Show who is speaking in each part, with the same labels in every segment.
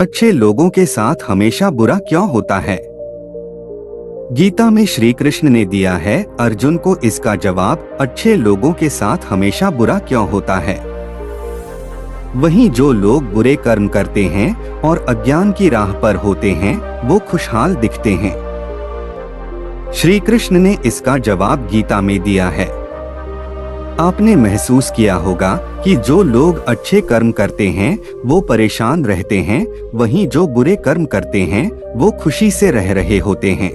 Speaker 1: अच्छे लोगों के साथ हमेशा बुरा क्यों होता है? गीता में श्री कृष्ण ने दिया है अर्जुन को इसका जवाब, अच्छे लोगों के साथ हमेशा बुरा क्यों होता है। वहीं जो लोग बुरे कर्म करते हैं और अज्ञान की राह पर होते हैं वो खुशहाल दिखते हैं। श्री कृष्ण ने इसका जवाब गीता में दिया है। आपने महसूस किया होगा कि जो लोग अच्छे कर्म करते हैं वो परेशान रहते हैं, वहीं जो बुरे कर्म करते हैं वो खुशी से रह रहे होते हैं।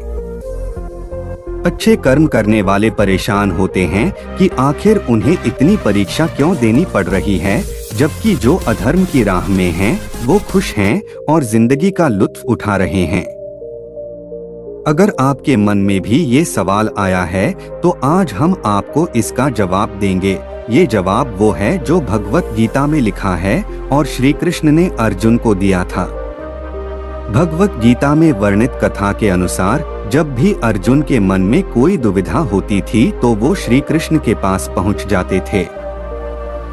Speaker 1: अच्छे कर्म करने वाले परेशान होते हैं कि आखिर उन्हें इतनी परीक्षा क्यों देनी पड़ रही है, जबकि जो अधर्म की राह में हैं वो खुश हैं और जिंदगी का लुत्फ उठा रहे हैं। अगर आपके मन में भी ये सवाल आया है तो आज हम आपको इसका जवाब देंगे। ये जवाब वो है जो भगवत गीता में लिखा है और श्री कृष्ण ने अर्जुन को दिया था। भगवत गीता में वर्णित कथा के अनुसार जब भी अर्जुन के मन में कोई दुविधा होती थी तो वो श्री कृष्ण के पास पहुंच जाते थे।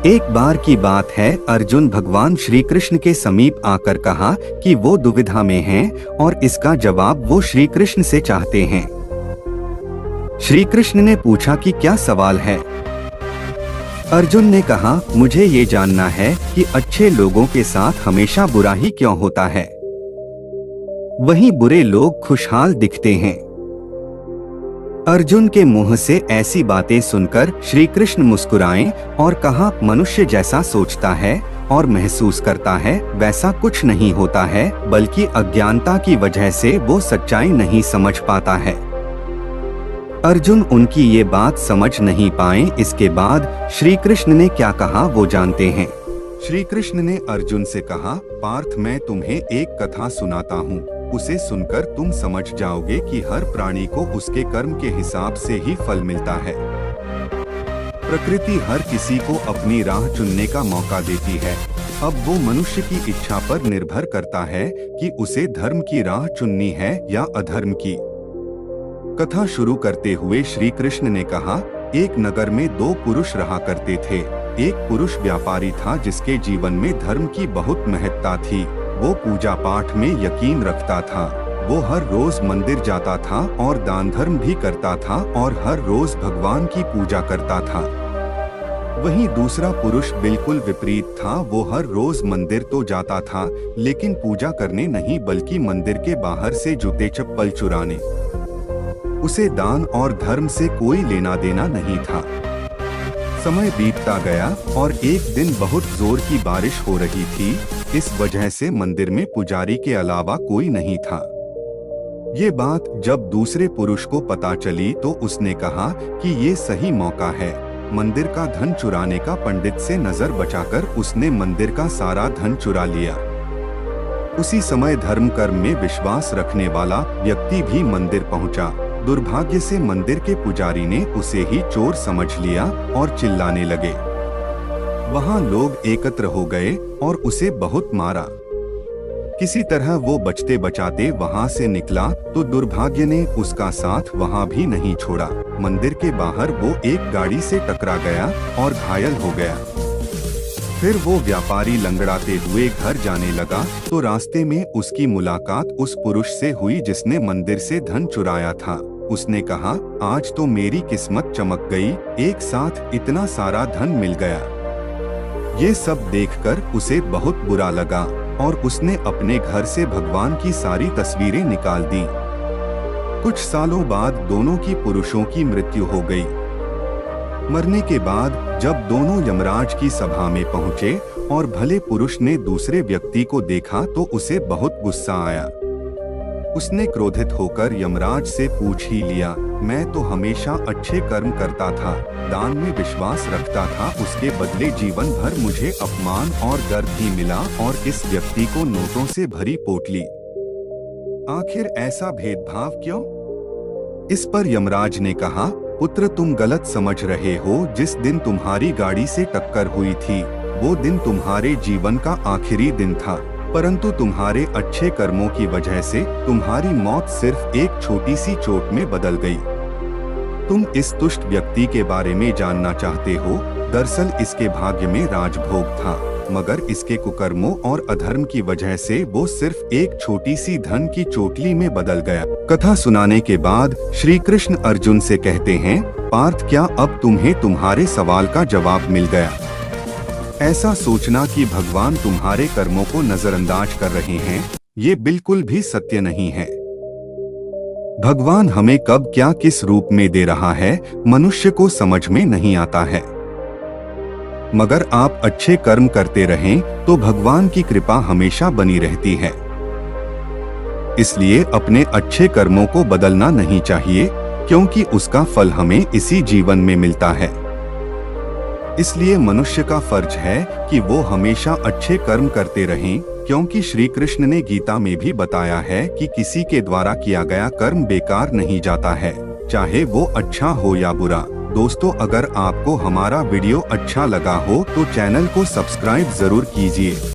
Speaker 1: एक बार की बात है, अर्जुन भगवान श्री कृष्ण के समीप आकर कहा कि वो दुविधा में हैं और इसका जवाब वो श्री कृष्ण से चाहते हैं। श्री कृष्ण ने पूछा कि क्या सवाल है। अर्जुन ने कहा, मुझे ये जानना है कि अच्छे लोगों के साथ हमेशा बुरा ही क्यों होता है, वहीं बुरे लोग खुशहाल दिखते हैं। अर्जुन के मुंह से ऐसी बातें सुनकर श्री कृष्ण मुस्कुराए और कहा, मनुष्य जैसा सोचता है और महसूस करता है वैसा कुछ नहीं होता है, बल्कि अज्ञानता की वजह से वो सच्चाई नहीं समझ पाता है। अर्जुन उनकी ये बात समझ नहीं पाए। इसके बाद श्री कृष्ण ने क्या कहा वो जानते हैं। श्री कृष्ण ने अर्जुन से कहा, पार्थ मैं तुम्हें एक कथा सुनाता हूँ, उसे सुनकर तुम समझ जाओगे कि हर प्राणी को उसके कर्म के हिसाब से ही फल मिलता है। प्रकृति हर किसी को अपनी राह चुनने का मौका देती है। अब वो मनुष्य की इच्छा पर निर्भर करता है कि उसे धर्म की राह चुननी है या अधर्म की। कथा शुरू करते हुए श्री कृष्ण ने कहा, एक नगर में दो पुरुष रहा करते थे। एक पुरुष व्यापारी था जिसके जीवन में धर्म की बहुत महत्ता थी। वो पूजा पाठ में यकीन रखता था। वो हर रोज मंदिर जाता था और दान धर्म भी करता था और हर रोज भगवान की पूजा करता था। वहीं दूसरा पुरुष बिल्कुल विपरीत था। वो हर रोज मंदिर तो जाता था लेकिन पूजा करने नहीं, बल्कि मंदिर के बाहर से जूते चप्पल चुराने। उसे दान और धर्म से कोई लेना देना नहीं था। समय बीतता गया और एक दिन बहुत जोर की बारिश हो रही थी। इस वजह से मंदिर में पुजारी के अलावा कोई नहीं था। ये बात जब दूसरे पुरुष को पता चली तो उसने कहा कि ये सही मौका है मंदिर का धन चुराने का। पंडित से नजर बचाकर उसने मंदिर का सारा धन चुरा लिया। उसी समय धर्म कर्म में विश्वास रखने वाला व्यक्ति भी मंदिर पहुंचा। दुर्भाग्य से मंदिर के पुजारी ने उसे ही चोर समझ लिया और चिल्लाने लगे। वहां लोग एकत्र हो गए और उसे बहुत मारा। किसी तरह वो बचते बचाते वहां से निकला तो दुर्भाग्य ने उसका साथ वहां भी नहीं छोड़ा। मंदिर के बाहर वो एक गाड़ी से टकरा गया और घायल हो गया। फिर वो व्यापारी लंगड़ाते हुए घर जाने लगा तो रास्ते में उसकी मुलाकात उस पुरुष से हुई जिसने मंदिर से धन चुराया था। उसने कहा, आज तो मेरी किस्मत चमक गई, एक साथ इतना सारा धन मिल गया। ये सब देखकर उसे बहुत बुरा लगा और उसने अपने घर से भगवान की सारी तस्वीरें निकाल दी। कुछ सालों बाद दोनों की पुरुषों की मृत्यु हो गई। मरने के बाद जब दोनों यमराज की सभा में पहुंचे और भले पुरुष ने दूसरे व्यक्ति को देखा तो उसे बहुत गुस्सा आया। उसने क्रोधित होकर यमराज से पूछ ही लिया, मैं तो हमेशा अच्छे कर्म करता था, दान में विश्वास रखता था, उसके बदले जीवन भर मुझे अपमान और दर्द ही मिला और इस व्यक्ति को नोटों से भरी पोटली। आखिर ऐसा भेदभाव क्यों? इस पर यमराज ने कहा, पुत्र तुम गलत समझ रहे हो। जिस दिन तुम्हारी गाड़ी से टक्कर हुई थी वो दिन तुम्हारे जीवन का आखिरी दिन था, परंतु तुम्हारे अच्छे कर्मों की वजह से तुम्हारी मौत सिर्फ एक छोटी सी चोट में बदल गई। तुम इस दुष्ट व्यक्ति के बारे में जानना चाहते हो? दरअसल इसके भाग्य में राजभोग था। मगर इसके कुकर्मों और अधर्म की वजह से वो सिर्फ एक छोटी सी धन की चोटली में बदल गया। कथा सुनाने के बाद श्री कृष्ण अर्जुन से कहते हैं, पार्थ, क्या अब तुम्हें तुम्हारे सवाल का जवाब मिल गया? ऐसा सोचना कि भगवान तुम्हारे कर्मों को नजरअंदाज कर रहे हैं, ये बिल्कुल भी सत्य नहीं है। भगवान हमें कब क्या किस रूप में दे रहा है, मनुष्य को समझ में नहीं आता है। मगर आप अच्छे कर्म करते रहें तो भगवान की कृपा हमेशा बनी रहती है। इसलिए अपने अच्छे कर्मों को बदलना नहीं चाहिए, क्योंकि उसका फल हमें इसी जीवन में मिलता है। इसलिए मनुष्य का फर्ज है कि वो हमेशा अच्छे कर्म करते रहें, क्योंकि श्री कृष्ण ने गीता में भी बताया है कि किसी के द्वारा किया गया कर्म बेकार नहीं जाता है, चाहे वो अच्छा हो या बुरा। दोस्तों, अगर आपको हमारा वीडियो अच्छा लगा हो तो चैनल को सब्सक्राइब जरूर कीजिए।